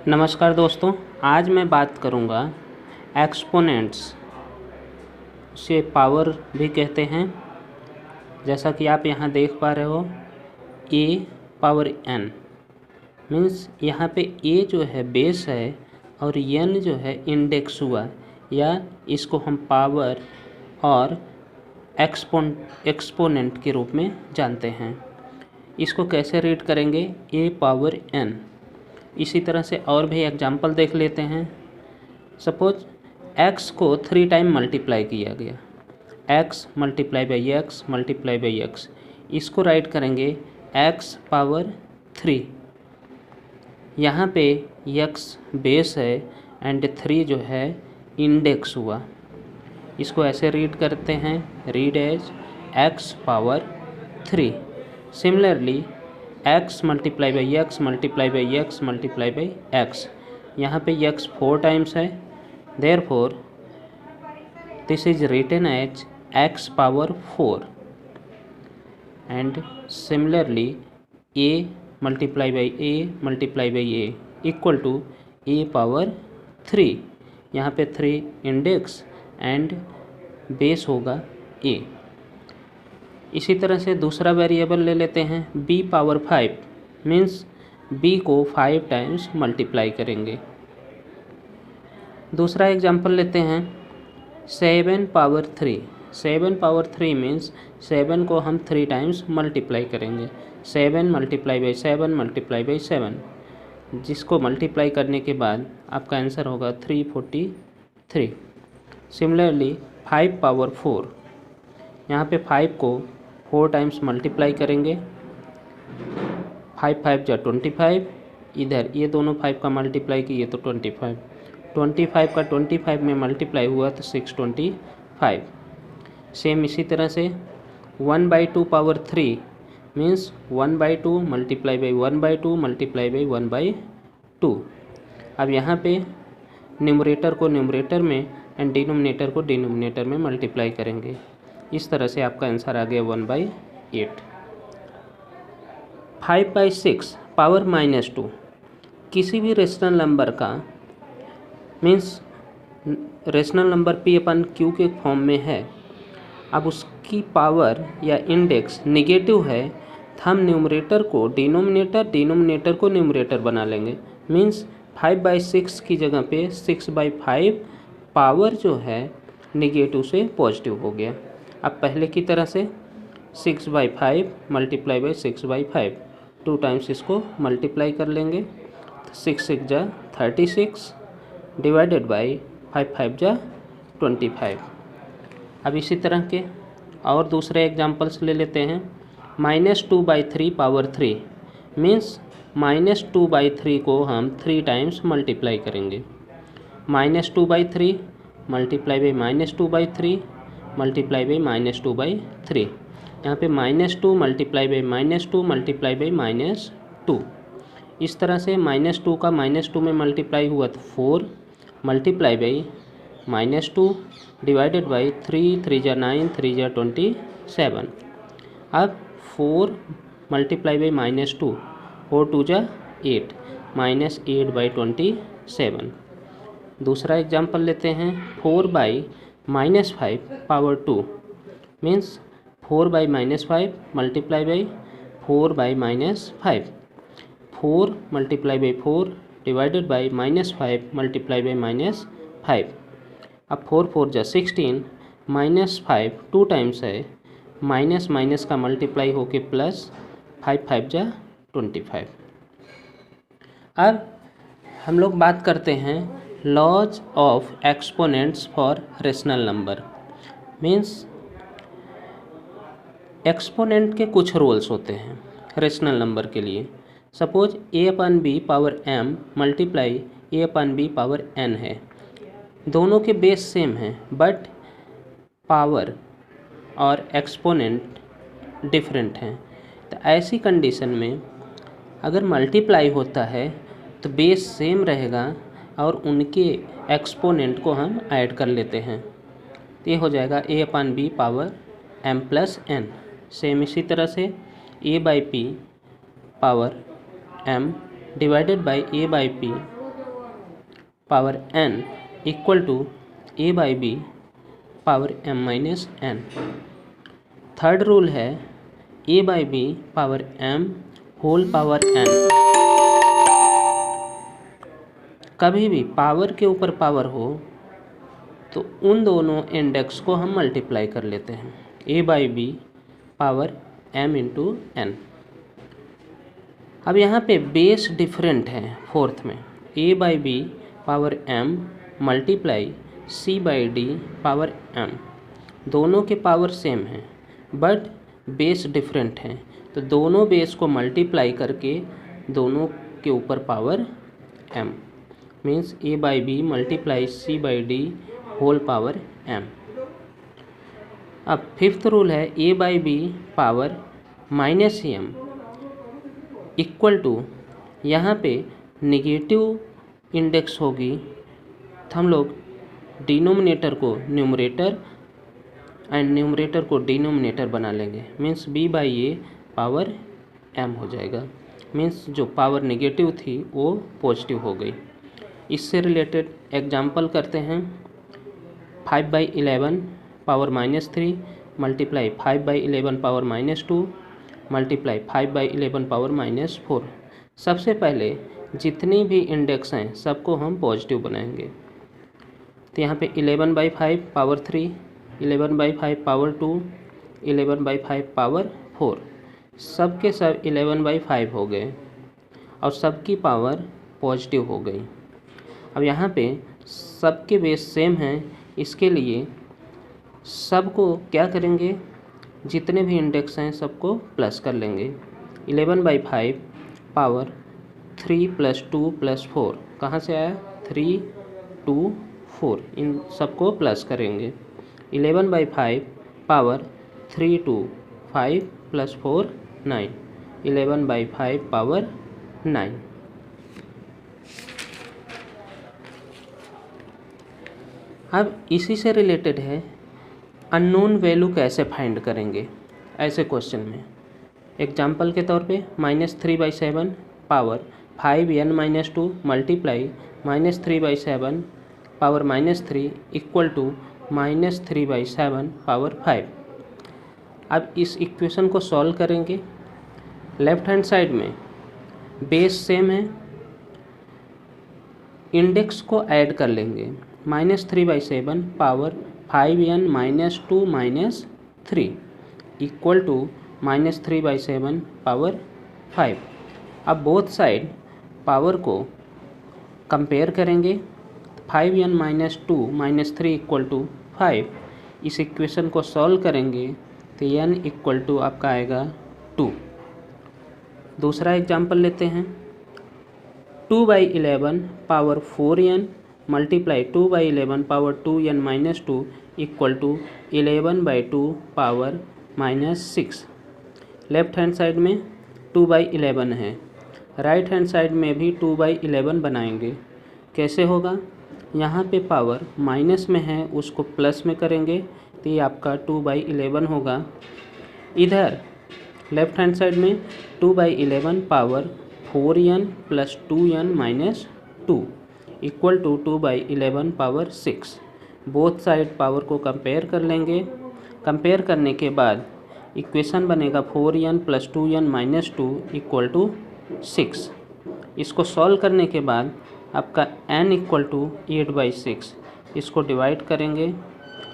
नमस्कार दोस्तों, आज मैं बात करूंगा एक्सपोनेंट्स से पावर भी कहते हैं। जैसा कि आप यहाँ देख पा रहे हो a पावर n मीन्स यहाँ पे a जो है बेस है और n जो है इंडेक्स हुआ, या इसको हम पावर और एक्सपोनेंट के रूप में जानते हैं। इसको कैसे रीड करेंगे? a power n। इसी तरह से और भी एग्जाम्पल देख लेते हैं। सपोज x को 3 टाइम मल्टीप्लाई किया गया, x multiply by X multiply by x, इसको राइट करेंगे x पावर 3। यहाँ पे x बेस है एंड 3 जो है इंडेक्स हुआ, इसको ऐसे रीड करते हैं, read as x power 3। Similarly x multiply by X multiply by X multiply by X, यहाँ पे x 4 टाइम्स है, therefore this is written as x power 4। And similarly a multiply by a multiply by a equal to a power 3। यहाँ पे 3 index and base होगा a। इसी तरह से दूसरा वेरिएबल ले लेते हैं b पावर 5 मीन्स b को 5 टाइम्स मल्टीप्लाई करेंगे। दूसरा एग्जांपल लेते हैं 7 पावर 3। 7 पावर 3 मीन्स 7 को हम 3 टाइम्स मल्टीप्लाई करेंगे, 7 मल्टीप्लाई बाई 7 मल्टीप्लाई बाई 7, जिसको मल्टीप्लाई करने के बाद आपका आंसर होगा 343। सिमिलरली 5 पावर 4, यहाँ पे 5 को 4 टाइम्स मल्टीप्लाई करेंगे, 5 5 जा 25, इधर ये दोनों 5 का मल्टीप्लाई किए तो 25, 25 का 25 में मल्टीप्लाई हुआ तो 625। सेम इसी तरह से 1/2 power 3 means 1/2 multiply by 1/2 multiply by 1/2। अब यहाँ पे न्यूमरेटर को न्यूमरेटर में एंड डिनोमिनेटर को डिनोमिनेटर में मल्टीप्लाई करेंगे। इस तरह से आपका आंसर आ गया 1/8। 5/6 पावर -2 किसी भी रेशनल नंबर का मीन्स रेशनल नंबर p/q के फॉर्म में है, अब उसकी पावर या इंडेक्स नेगेटिव है तो हम न्यूमरेटर को डिनोमिनेटर, डिनोमिनेटर को न्यूमरेटर बना लेंगे। मीन्स 5/6 की जगह पे 6/5 पावर जो है नेगेटिव से पॉजिटिव हो गया। अब पहले की तरह से 6/5 मल्टीप्लाई बाई 6/5, 2 टाइम्स इसको मल्टीप्लाई कर लेंगे, 6 6 जा 36 डिवाइडेड बाई 5 5 जा 25। अब इसी तरह के और दूसरे एग्जांपल्स ले लेते हैं। -2/3 पावर 3 मीन्स -2/3 को हम 3 टाइम्स मल्टीप्लाई करेंगे, -2/3 मल्टीप्लाई बाई -2/3 मल्टीप्लाई बाई -2/3, यहाँ पे -2 मल्टीप्लाई बाई -2 मल्टीप्लाई बाई -2। इस तरह से -2 का -2 में मल्टीप्लाई हुआ तो 4 मल्टीप्लाई बाई -2 डिवाइडेड बाई 3 3 जा 9 3 जा 27। अब 4 मल्टीप्लाई बाई -2, 4 2 जा 8, -8/27। दूसरा एग्जांपल लेते हैं 4/-5 power 2 means 4/-5 multiply by 4/-5, 4 multiply by 4 divided by -5 multiply by -5। अब 4 4 जा 16, -5 2 टाइम्स है, माइनस माइनस का मल्टीप्लाई होके प्लस, 5 5 जा 25। अब हम लोग बात करते हैं laws of exponents for rational number. Means exponent के कुछ रूल्स होते हैं रेशनल नंबर के लिए। Suppose a/b power m multiply a/b power n है, दोनों के बेस सेम हैं बट पावर और एक्सपोनेंट डिफरेंट हैं। तो ऐसी कंडीशन में अगर मल्टीप्लाई होता है तो बेस सेम रहेगा और उनके एक्सपोनेंट को हम ऐड कर लेते हैं, तो ये हो जाएगा a/b power m plus n। Same इसी तरह से a/p power m divided by a/p power n equal to a by B power m minus n। Third rule है a by B power m whole power n। कभी भी power के ऊपर power हो तो उन दोनों इंडेक्स को हम मल्टीप्लाई कर लेते हैं, a by B power m into n। अब यहाँ पे बेस डिफरेंट है फोर्थ में, a by B power m multiply c by D power m। दोनों के पावर सेम हैं बट बेस डिफरेंट हैं, तो दोनों बेस को मल्टीप्लाई करके दोनों के ऊपर power m means a by B multiply c by D whole power m। अब फिफ्थ रूल है a by B power minus m equal to, यहाँ पे निगेटिव इंडेक्स होगी तो हम लोग डिनोमिनेटर को न्यूमरेटर एंड न्यूमरेटर को डिनोमिनेटर बना लेंगे, means b by A power m हो जाएगा। मीन्स जो पावर नेगेटिव थी वो पॉजिटिव हो गई। इससे रिलेटेड एग्जांपल करते हैं। 5/11 power -3 multiply 5/11 power -2 multiply 5/11 power -4। सबसे पहले जितनी भी इंडेक्स हैं सबको हम पॉजिटिव बनाएंगे। तो यहाँ पे 11/5 पावर 3, 11/5 पावर 2, 11/5 पावर 4, सब के सब 11/5 हो गए और सबकी पावर पॉजिटिव हो गई। अब यहाँ पे सबके बेस सेम हैं, इसके लिए सबको क्या करेंगे, जितने भी इंडेक्स हैं सबको प्लस कर लेंगे। 11/5 पावर 3 + 2 + 4 कहाँ से आया, 3 2 4, इन सबको प्लस करेंगे। 11/5 पावर 3 2 5 + 4 9, 11/5 पावर 9। अब इसी से रिलेटेड है अननोन वैल्यू कैसे फाइंड करेंगे ऐसे क्वेश्चन में। एग्जाम्पल के तौर पे -3/7 power 5n-2 multiply -3/7 power -3 equal to -3/7 power 5। अब इस इक्वेशन को सॉल्व करेंगे। लेफ्ट हैंड साइड में बेस सेम है, इंडेक्स को ऐड कर लेंगे। -3/7 power 5n-2 -3 equal to -3/7 power 5। अब बोथ साइड पावर को कंपेयर करेंगे। 5n-2 -3 equal to 5। इस इक्वेशन को सॉल्व करेंगे तो n इक्वल टू आपका आएगा 2। दूसरा एग्जाम्पल लेते हैं। 2/11 power 4n multiply 2/11 power 2n-2 equal to 11/2 power -6। Left hand side में 2/11 है, राइट हैंड साइड में भी 2/11 बनाएंगे। कैसे होगा, यहाँ पे पावर माइनस में है उसको प्लस में करेंगे तो ये आपका 2/11 होगा। इधर लेफ्ट हैंड साइड में 2/11 power 4n + 2n - 2 equal to 2/11 power 6। Both side power को कंपेयर कर लेंगे। कंपेयर करने के बाद इक्वेशन बनेगा 4n + 2n - 2 इक्वल टू 6। इसको सॉल्व करने के बाद आपका n इक्वल टू 8/6, इसको डिवाइड करेंगे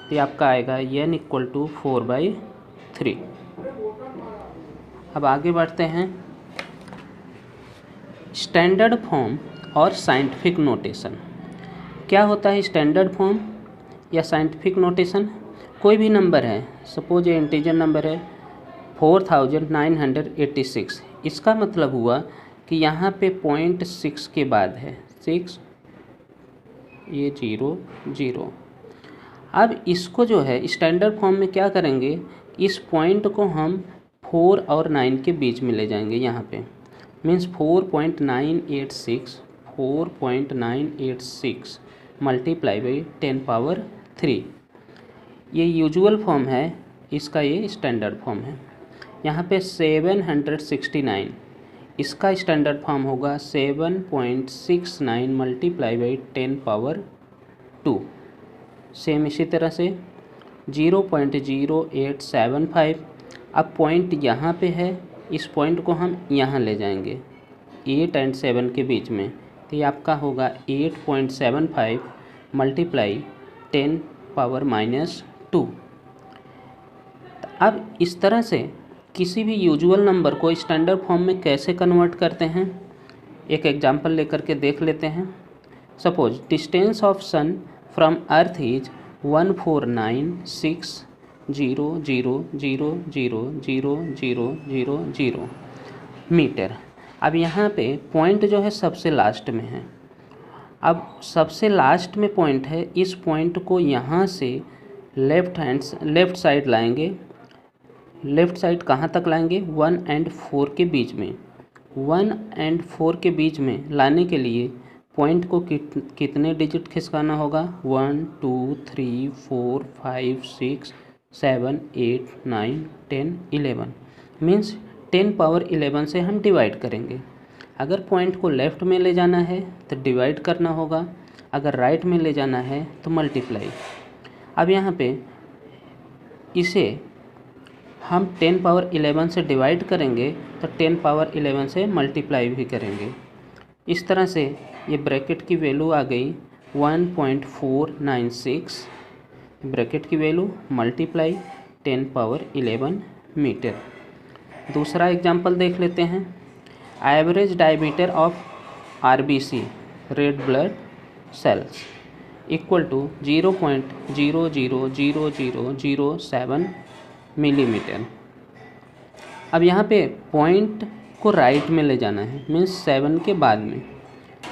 तो आपका आएगा n इक्वल टू 4/3। अब आगे बढ़ते हैं। स्टैंडर्ड फॉर्म और साइंटिफिक नोटेशन। क्या होता है स्टैंडर्ड फॉर्म या साइंटिफिक नोटेशन? कोई भी नंबर है, सपोज ये इंटीजर नंबर है 4986, इसका मतलब हुआ कि यहाँ पे 0.6 के बाद है 6, ये 0 0। अब इसको जो है स्टैंडर्ड फॉर्म में क्या करेंगे, इस पॉइंट को हम 4 और 9 के बीच में ले जाएंगे। यहाँ पे मीन्स 4.986 मल्टीप्लाई बाई 10⁻3, ये यूजुअल फॉर्म है, इसका ये स्टैंडर्ड फॉर्म है। यहाँ पे 769 इसका स्टैंडर्ड फॉर्म होगा 7.69 मल्टीप्लाई बाई 10 पावर 2। सेम इसी तरह से 0.0875। अब पॉइंट यहाँ पे है, इस पॉइंट को हम यहाँ ले जाएंगे 8 और 7 के बीच में, तो ये आपका होगा 8.75 मल्टीप्लाई 10 पावर -2। अब इस तरह से किसी भी यूजुअल नंबर को स्टैंडर्ड फॉर्म में कैसे कन्वर्ट करते हैं, एक एग्जांपल लेकर के देख लेते हैं। Suppose distance of sun from earth is 14960000000 metre. अब यहाँ पे पॉइंट जो है सबसे लास्ट में है। अब सबसे लास्ट में पॉइंट है, इस पॉइंट को यहाँ से लेफ़्ट साइड लाएंगे। लेफ़्ट साइड कहाँ तक लाएंगे? 1 और 4 के बीच में। 1 और 4 के बीच में लाने के लिए पॉइंट को कितने डिजिट खिसकाना होगा? 1 2 3 4 5 6 7 8 9 10 11 मीन्स 10 पावर 11 से हम डिवाइड करेंगे। अगर पॉइंट को लेफ़्ट में ले जाना है तो डिवाइड करना होगा, अगर राइट में ले जाना है तो मल्टीप्लाई। अब यहाँ पे इसे हम 10 पावर 11 से डिवाइड करेंगे तो 10 पावर 11 से मल्टीप्लाई भी करेंगे। इस तरह से ये ब्रैकेट की वैल्यू आ गई 1.496 ब्रैकेट की वैल्यू मल्टीप्लाई 10 पावर 11 मीटर। दूसरा एग्जांपल देख लेते हैं। Average diameter of RBC red blood cells equal to 0.000007 millimetre. अब यहाँ पे पॉइंट को राइट में ले जाना है, मीन्स 7 के बाद में,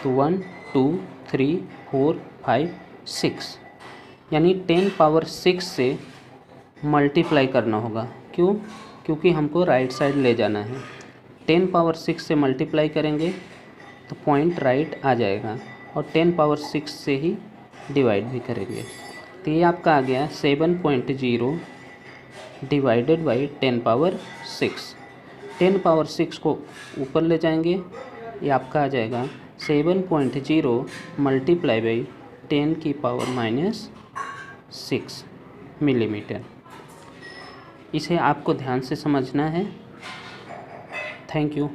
तो 1 2 3 4 5 6 यानी 10 पावर 6 से मल्टीप्लाई करना होगा। क्यों? क्योंकि हमको राइट साइड ले जाना है। 10 पावर 6 से मल्टीप्लाई करेंगे तो पॉइंट राइट आ जाएगा और 10 पावर 6 से ही डिवाइड भी करेंगे। तो ये आपका आ गया 7.0 डिवाइडेड बाई 10 पावर 6। 10 पावर 6 को ऊपर ले जाएंगे, ये आपका आ जाएगा 7.0 मल्टीप्लाई बाई 10 की पावर -6 मिलीमीटर। इसे आपको ध्यान से समझना है। Thank you.